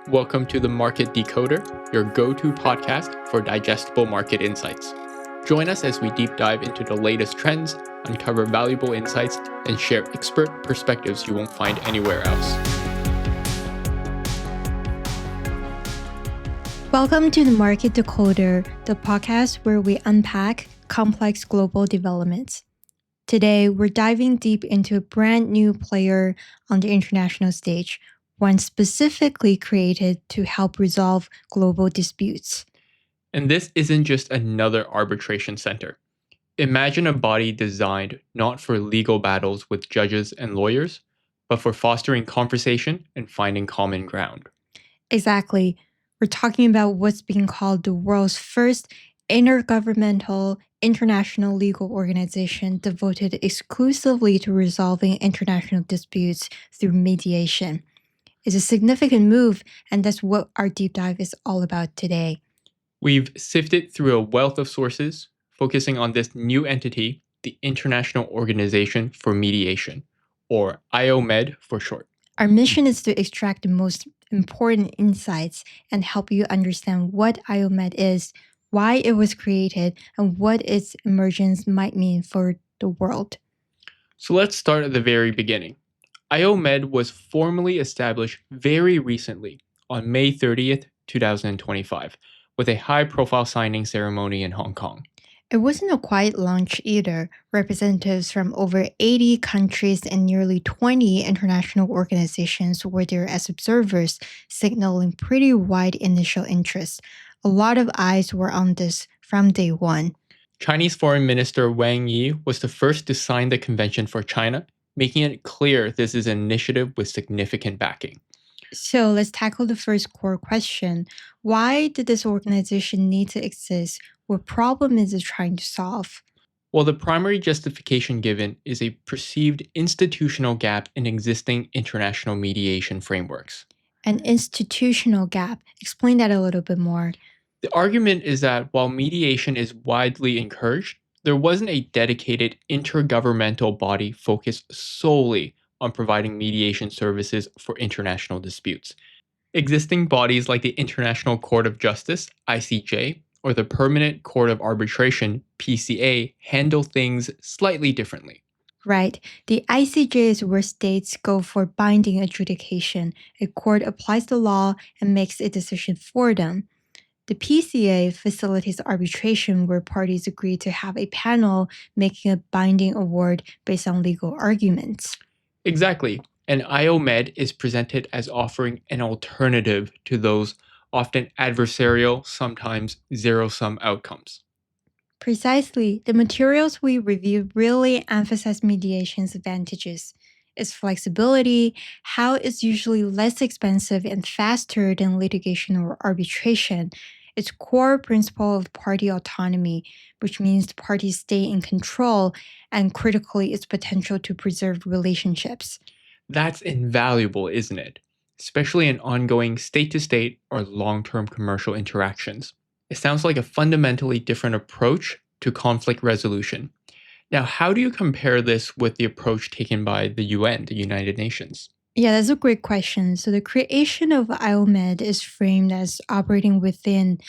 Welcome to the Market Decoder, your go-to podcast for digestible market insights. Join us as we deep dive into the latest trends, uncover valuable insights, and share expert perspectives you won't find anywhere else. Welcome to the Market Decoder, the podcast where we unpack complex global developments. Today, we're diving deep into a brand new player on the international stage, one specifically created to help resolve global disputes. And this isn't just another arbitration center. Imagine a body designed not for legal battles with judges and lawyers, but for fostering conversation and finding common ground. Exactly. We're talking about what's being called the world's first intergovernmental international legal organization devoted exclusively to resolving international disputes through mediation. It's a significant move, and that's what our deep dive is all about today. We've sifted through a wealth of sources, focusing on this new entity, the International Organization for Mediation, or IOMed for short. Our mission is to extract the most important insights and help you understand what IOMed is, why it was created, and what its emergence might mean for the world. So let's start at the very beginning. IOMed was formally established very recently on May 30th, 2025, with a high-profile signing ceremony in Hong Kong. It wasn't a quiet launch either. Representatives from over 80 countries and nearly 20 international organizations were there as observers, signaling pretty wide initial interest. A lot of eyes were on this from day one. Chinese Foreign Minister Wang Yi was the first to sign the convention for China, making it clear this is an initiative with significant backing. So let's tackle the first core question. Why did this organization need to exist? What problem is it trying to solve? Well, the primary justification given is a perceived institutional gap in existing international mediation frameworks. An institutional gap. Explain that a little bit more. The argument is that while mediation is widely encouraged, there wasn't a dedicated intergovernmental body focused solely on providing mediation services for international disputes. Existing bodies like the International Court of Justice, ICJ, or the Permanent Court of Arbitration, PCA, handle things slightly differently. Right. The ICJ is where states go for binding adjudication. A court applies the law and makes a decision for them. The PCA facilitates arbitration where parties agree to have a panel making a binding award based on legal arguments. Exactly. And IOMed is presented as offering an alternative to those often adversarial, sometimes zero-sum outcomes. Precisely, the materials we review really emphasize mediation's advantages. Its flexibility, how it's usually less expensive and faster than litigation or arbitration, its core principle of party autonomy, which means the parties stay in control, and critically, its potential to preserve relationships. That's invaluable, isn't it? Especially in ongoing state-to-state or long-term commercial interactions. It sounds like a fundamentally different approach to conflict resolution. Now, how do you compare this with the approach taken by the UN, the United Nations? Yeah, that's a great question. So, the creation of IOMED is framed as operating within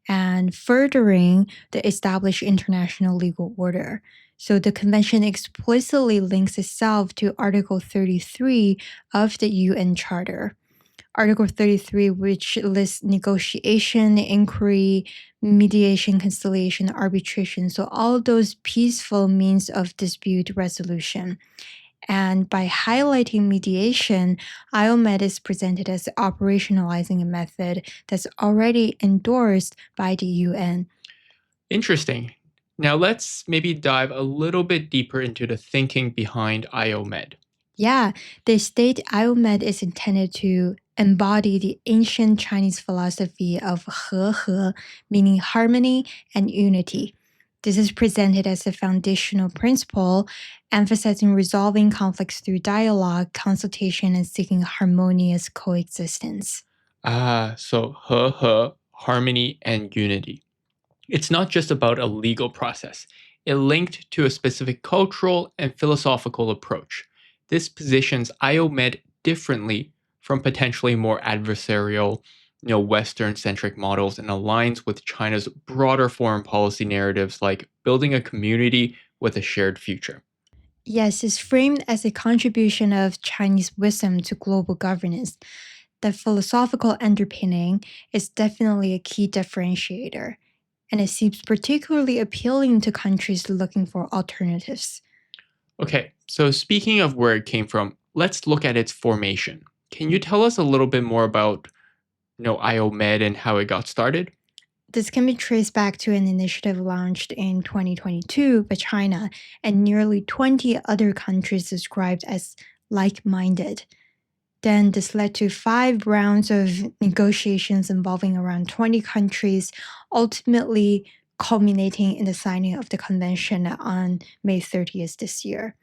and furthering the established international legal order. So, the convention explicitly links itself to Article 33 of the UN Charter. Article 33, which lists negotiation, inquiry, mediation, conciliation, arbitration. So, all those peaceful means of dispute resolution. And by highlighting mediation, IOMED is presented as operationalizing a method that's already endorsed by the UN. Interesting. Now let's maybe dive a little bit deeper into the thinking behind IOMed. Yeah, they state IOMED is intended to embody the ancient Chinese philosophy of he, meaning harmony and unity. This is presented as a foundational principle, emphasizing resolving conflicts through dialogue, consultation, and seeking harmonious coexistence. So harmony and unity. It's not just about a legal process. It linked to a specific cultural and philosophical approach. This positions IOMED differently from potentially more adversarial, Western centric models and aligns with China's broader foreign policy narratives like building a community with a shared future. Yes, it's framed as a contribution of Chinese wisdom to global governance. The philosophical underpinning is definitely a key differentiator, and it seems particularly appealing to countries looking for alternatives. Okay, so speaking of where it came from, let's look at its formation. Can you tell us a little bit more about, IOMed and how it got started? This can be traced back to an initiative launched in 2022 by China and nearly 20 other countries described as like minded. Then this led to 5 rounds of negotiations involving around 20 countries, ultimately culminating in the signing of the convention on May 30th this year.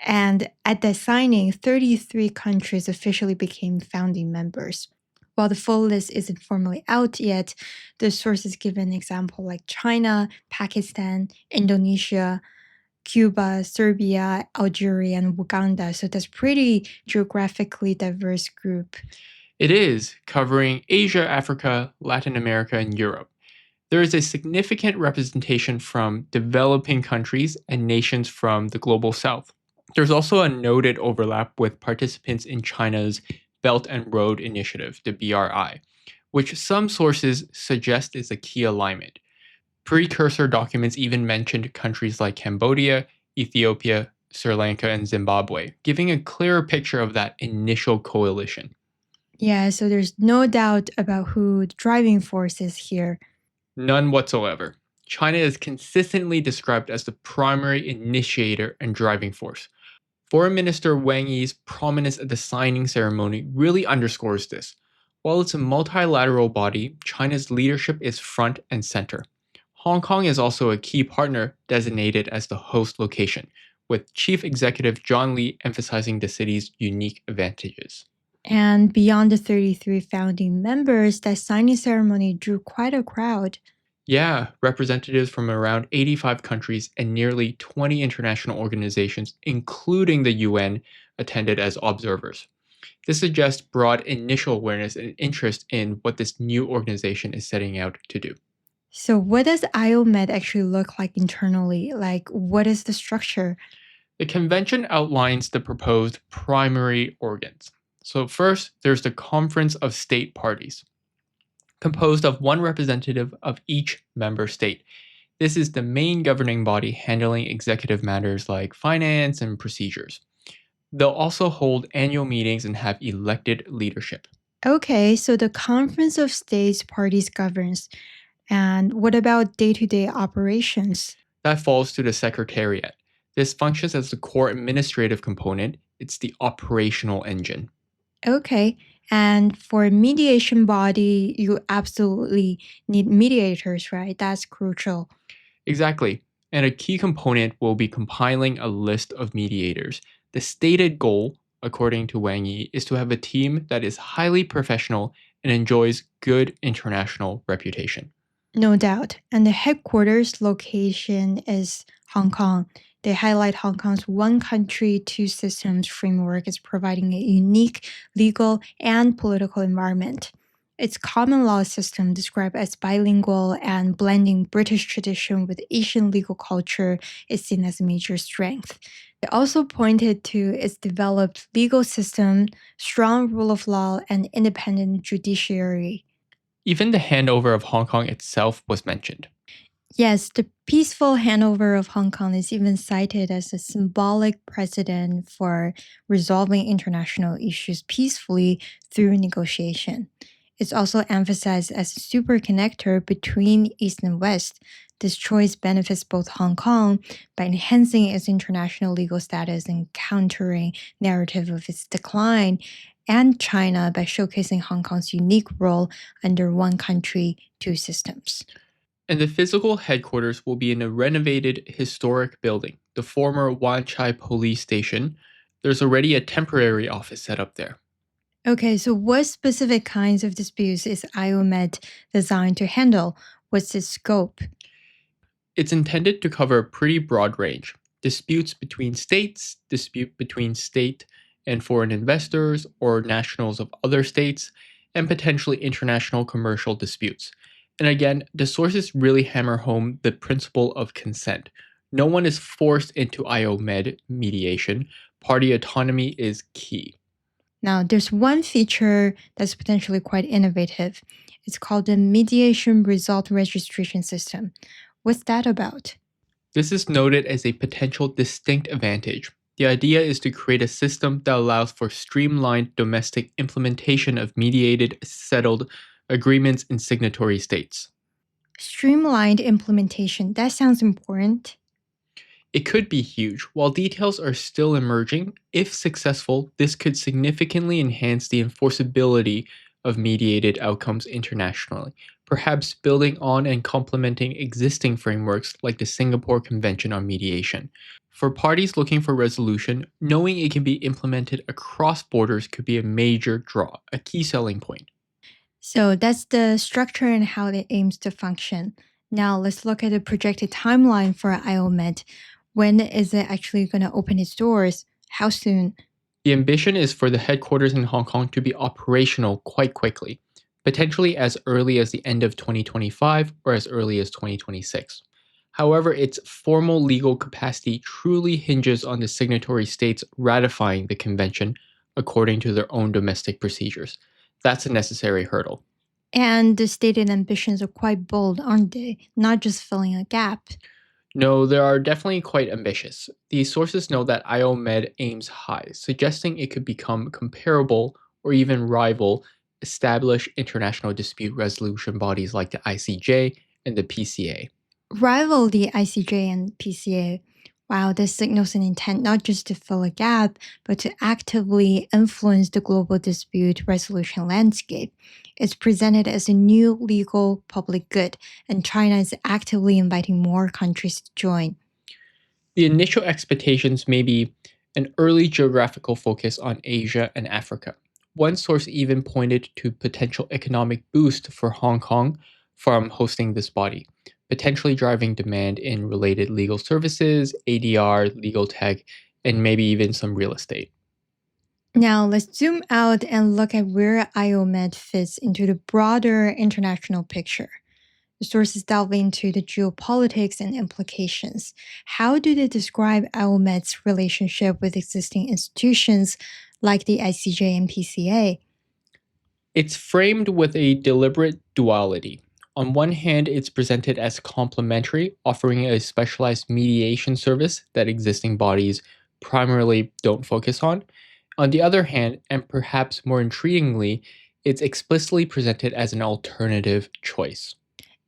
And at the signing, 33 countries officially became founding members. While the full list isn't formally out yet, the sources give an example like China, Pakistan, Indonesia, Cuba, Serbia, Algeria, and Uganda. So that's pretty geographically diverse group. It is covering Asia, Africa, Latin America, and Europe. There is a significant representation from developing countries and nations from the global south. There's also a noted overlap with participants in China's Belt and Road Initiative, the BRI, which some sources suggest is a key alignment. Precursor documents even mentioned countries like Cambodia, Ethiopia, Sri Lanka, and Zimbabwe, giving a clearer picture of that initial coalition. Yeah, so there's no doubt about who the driving force is here. None whatsoever. China is consistently described as the primary initiator and driving force. Foreign Minister Wang Yi's prominence at the signing ceremony really underscores this. While it's a multilateral body, China's leadership is front and center. Hong Kong is also a key partner designated as the host location, with Chief Executive John Lee emphasizing the city's unique advantages. And beyond the 33 founding members, that signing ceremony drew quite a crowd. Yeah, representatives from around 85 countries and nearly 20 international organizations, including the UN, attended as observers. This suggests broad initial awareness and interest in what this new organization is setting out to do. So, what does IOMed actually look like internally? Like, what is the structure? The convention outlines the proposed primary organs. So, first, there's the Conference of State Parties, composed of one representative of each member state. This is the main governing body handling executive matters like finance and procedures. They'll also hold annual meetings and have elected leadership. Okay, so the Conference of States Parties governs. And what about day to day operations? That falls to the Secretariat. This functions as the core administrative component, it's the operational engine. Okay. And for a mediation body, you absolutely need mediators, right? That's crucial. Exactly. And a key component will be compiling a list of mediators. The stated goal, according to Wang Yi, is to have a team that is highly professional and enjoys good international reputation. No doubt. And the headquarters location is Hong Kong. They highlight Hong Kong's one country, two systems framework is providing a unique legal and political environment. Its common law system, described as bilingual and blending British tradition with Asian legal culture, is seen as a major strength. They also pointed to its developed legal system, strong rule of law, and independent judiciary. Even the handover of Hong Kong itself was mentioned. Yes, the peaceful handover of Hong Kong is even cited as a symbolic precedent for resolving international issues peacefully through negotiation. It's also emphasized as a super connector between East and West. This choice benefits both Hong Kong by enhancing its international legal status and countering narrative of its decline, and China by showcasing Hong Kong's unique role under one country, two systems. And the physical headquarters will be in a renovated historic building, the former Wan Chai police station. There's already a temporary office set up there. Okay, so what specific kinds of disputes is IOMED designed to handle? What's its scope? It's intended to cover a pretty broad range disputes between states, dispute between state and foreign investors or nationals of other states, and potentially international commercial disputes. And again, the sources really hammer home the principle of consent. No one is forced into IOMed mediation. Party autonomy is key. Now, there's one feature that's potentially quite innovative. It's called the mediation result registration system. What's that about? This is noted as a potential distinct advantage. The idea is to create a system that allows for streamlined domestic implementation of mediated, settled agreements in signatory states. Streamlined implementation. That sounds important. It could be huge. While details are still emerging, if successful, this could significantly enhance the enforceability of mediated outcomes internationally, perhaps building on and complementing existing frameworks like the Singapore Convention on Mediation. For parties looking for resolution, knowing it can be implemented across borders could be a major draw, a key selling point. So that's the structure and how it aims to function. Now let's look at the projected timeline for IOMED. When is it actually going to open its doors? How soon? The ambition is for the headquarters in Hong Kong to be operational quite quickly, potentially as early as the end of 2025 or as early as 2026. However, its formal legal capacity truly hinges on the signatory states ratifying the convention according to their own domestic procedures. That's a necessary hurdle. And the stated ambitions are quite bold, aren't they? Not just filling a gap. No, they are definitely quite ambitious. These sources know that IOMed aims high, suggesting it could become comparable or even rival established international dispute resolution bodies like the ICJ and the PCA. Rival the ICJ and PCA. Wow, this signals an intent not just to fill a gap, but to actively influence the global dispute resolution landscape. It's presented as a new legal public good, and China is actively inviting more countries to join. The initial expectations may be an early geographical focus on Asia and Africa. One source even pointed to potential economic boost for Hong Kong from hosting this body, potentially driving demand in related legal services, ADR, legal tech, and maybe even some real estate. Now, let's zoom out and look at where IOMED fits into the broader international picture. The sources delve into the geopolitics and implications. How do they describe IOMED's relationship with existing institutions like the ICJ and PCA? It's framed with a deliberate duality. On one hand, it's presented as complementary, offering a specialized mediation service that existing bodies primarily don't focus on. On the other hand, and perhaps more intriguingly, it's explicitly presented as an alternative choice.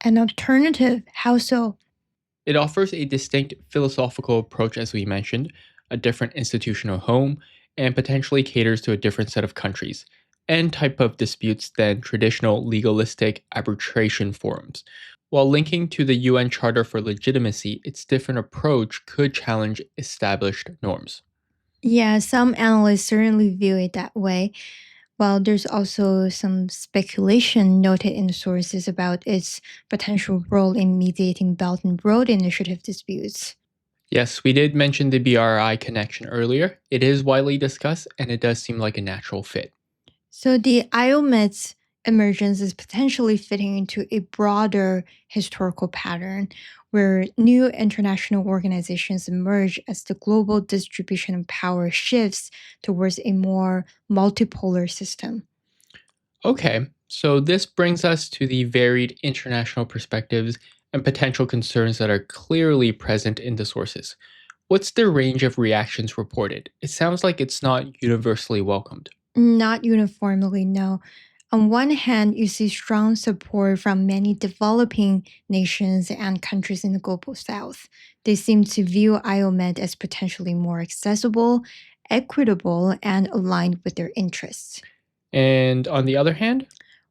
An alternative, how so? It offers a distinct philosophical approach, as we mentioned, a different institutional home, and potentially caters to a different set of countries and type of disputes than traditional legalistic arbitration forums. While linking to the UN Charter for Legitimacy, its different approach could challenge established norms. Yeah, some analysts certainly view it that way. While there's also some speculation noted in the sources about its potential role in mediating Belt and Road Initiative disputes. Yes, we did mention the BRI connection earlier. It is widely discussed and it does seem like a natural fit. So the IOMED's emergence is potentially fitting into a broader historical pattern where new international organizations emerge as the global distribution of power shifts towards a more multipolar system. Okay, so this brings us to the varied international perspectives and potential concerns that are clearly present in the sources. What's the range of reactions reported? It sounds like it's not universally welcomed. Not uniformly, no. On one hand, you see strong support from many developing nations and countries in the global south. They seem to view IOMED as potentially more accessible, equitable, and aligned with their interests. And on the other hand,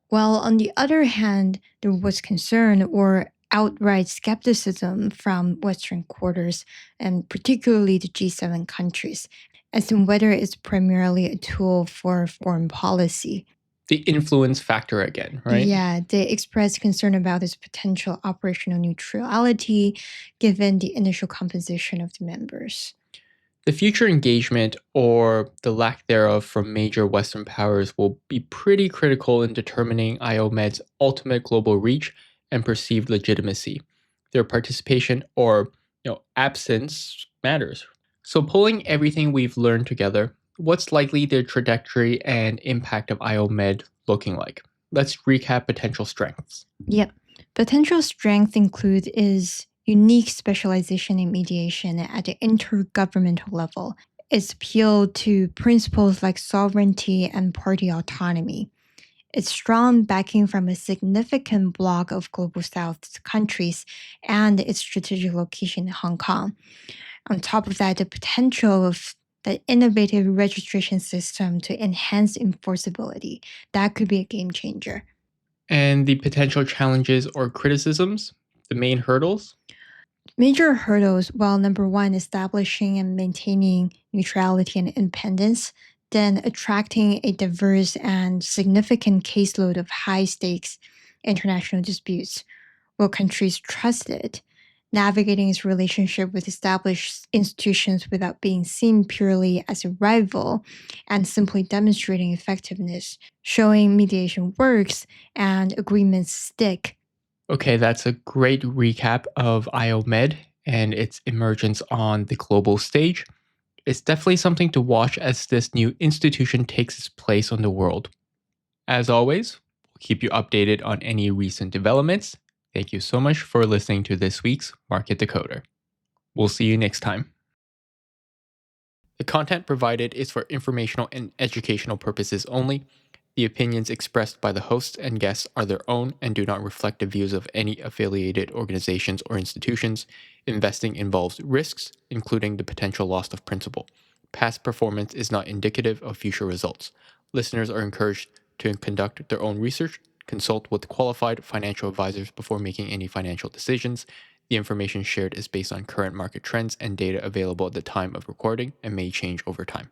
While on the other hand, there was concern or outright skepticism from Western quarters, and particularly the G7 countries, as to whether it's primarily a tool for foreign policy. the influence factor again, right? Yeah, they expressed concern about its potential operational neutrality given the initial composition of the members. The future engagement or the lack thereof from major Western powers will be pretty critical in determining IOMED's ultimate global reach and perceived legitimacy. Their participation or absence matters. So pulling everything we've learned together, what's likely the trajectory and impact of IOMED looking like? Let's recap potential strengths. Yep. Potential strength include is unique specialization in mediation at the intergovernmental level. Its appeal to principles like sovereignty and party autonomy. Its strong backing from a significant bloc of global south countries and its strategic location in Hong Kong. On top of that, the potential of the innovative registration system to enhance enforceability. That could be a game changer. And the potential challenges or criticisms, the main hurdles. Major hurdles, well, number one, establishing and maintaining neutrality and independence, then attracting a diverse and significant caseload of high stakes international disputes. Will countries trust it? Navigating its relationship with established institutions without being seen purely as a rival and simply demonstrating effectiveness, showing mediation works and agreements stick. Okay, that's a great recap of IOMED and its emergence on the global stage. It's definitely something to watch as this new institution takes its place on the world. As always, we'll keep you updated on any recent developments. Thank you so much for listening to this week's Market Decoder. We'll see you next time. The content provided is for informational and educational purposes only. The opinions expressed by the hosts and guests are their own and do not reflect the views of any affiliated organizations or institutions. Investing involves risks, including the potential loss of principal. Past performance is not indicative of future results. Listeners are encouraged to conduct their own research, consult with qualified financial advisors before making any financial decisions. The information shared is based on current market trends and data available at the time of recording and may change over time.